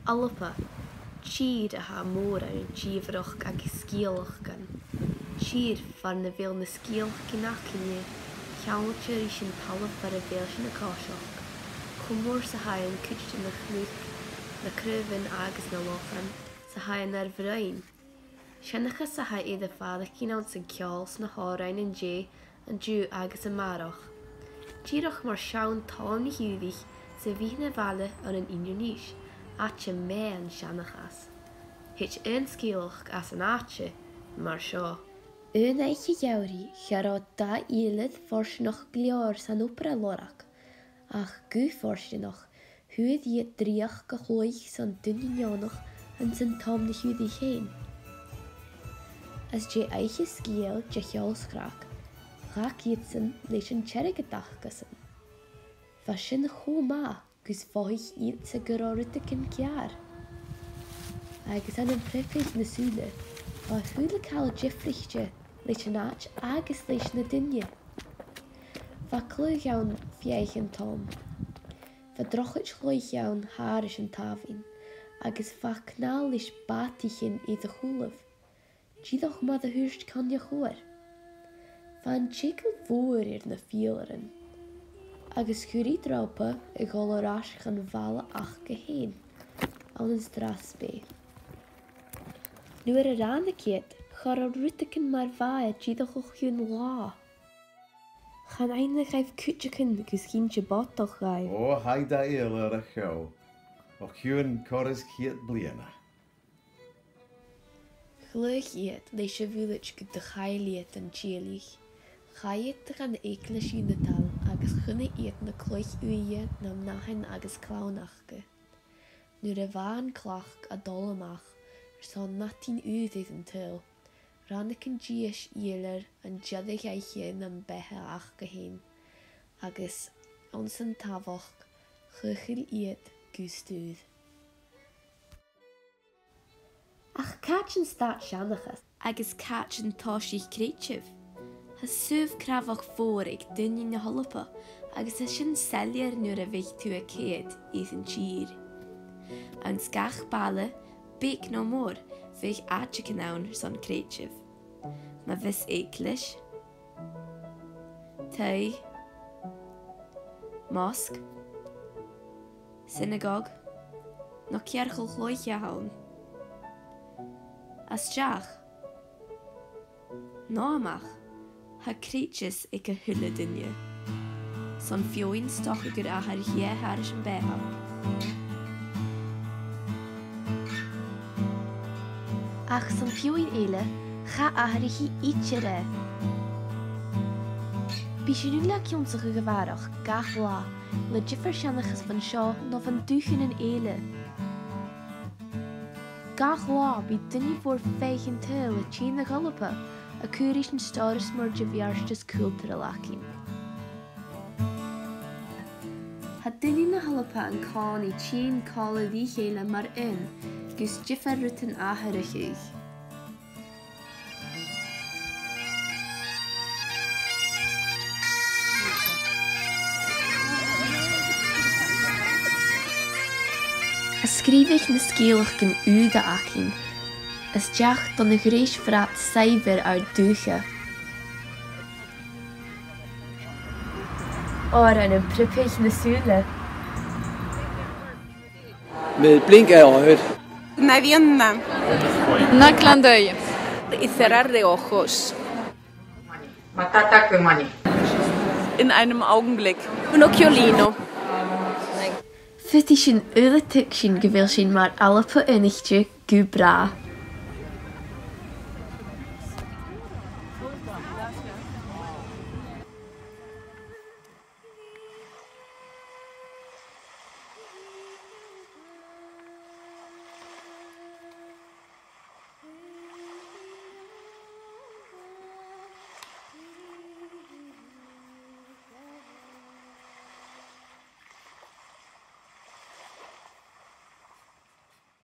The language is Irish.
Alpa, tír a ha mór an tíomhroch agus scíalach gan. Tír fan na bhéal na scíalach ginnacinne, cheangailtear sin talamh ar a bhéal sin na cáiseach. Chumór sa hain cuite na chlúch, na cruhann agus na lochan, sa hain ar bhrain. Sinnachas sa ha iad a fadach cín san ceáils na hárain an dé, an dú agus an marach. Díreach mar seán tám na hiúdich sa bhí na bhile an an Indoníis, áte mé an siannachas. Hit an scíalach as an áte, mar seo. Ún eiche jourí chará da ílad forsnach glior san opera lorach, ach gu forsnach, huid iad dríach go chlóich san dunneánach an san tám na hiúdich hén. As dé eiche scíal de cheolscrach, Rach iadsan leis an tseirigadach gasan. Fa sin chó má gus fáich iad sa goráirita cin cear. Agus an prepid na súla, fa thuúla cáil difrichte leis an áit agus leis na duine. Fa clúig ann fiaich an tom. Fa drochit chlóich ann háris an tafin, agus fa cnál leis bátichin iad a chúlah. Díadach mad a húrst canja chóir. Fan tsekel voor na fieleren. Agus churí drápa I gálarás gan bhela ach go héin, an an strasbé. Nuair a rána céad, char a rútacin mar bhaid díadach o chiún lá. Chan aine gaibh cútecin gus cín se bátach gaibh. O, haida éil ar a chew, o chiún choras céad bliana. Glúich iad leis a bhúlait go de chailiad an tíalich. Chaiad gan éiclis na tal agus chunna iad na cloich uie na nahin agus clánachge. Nuair a bhain clach a dolamach san natín údéid an til. Rannig an díis ílar an diadig eiche na bethe ach go héin, agus an san tafach chuchil iad gústúd. Ach catch an start seannachas, agus catch an táisí creative. Has suv cravach fór ag duine na holapa, agus is sin selliar nuair a bheith tú a céad iad an tír. An scach balle, bec no mór, bheith áte canán son creative. Ma vis éiclis, tei, mosque, synagogue, no cearchol chlóiche haun. As teach, no amach, ha creatures ag a hulle dunne. Son fioin stoch gur a haar haris an beha. Ach son fioin eile, ga a haar ietsje re. Bí sé nu le cionsach a gewarach, gach lá, le jiffer siannachas van seo no van duchen an eile. Gach lá bí dunne voor feichen til a tjien na galapa, a curis an staris mar de bhearstas cultúra lacin. Ha dunne na halapa an cáin I tjien cála dí chéile mar in, gus jiffer rutan áhar a chuig. Skrivich na scéalach gan úda acin, as deach don na gréis vraat saibhir uit dúcha. Ora an pripich na súla. Med blink er øjet. Una vienda. Una clandøye. Y cerrar de ojos. Matata Kumani. In einem Augenblick. Un occhiolino. Fytti sin ula tuk sin gyfil sin mar alapa ynnichtio gw bra.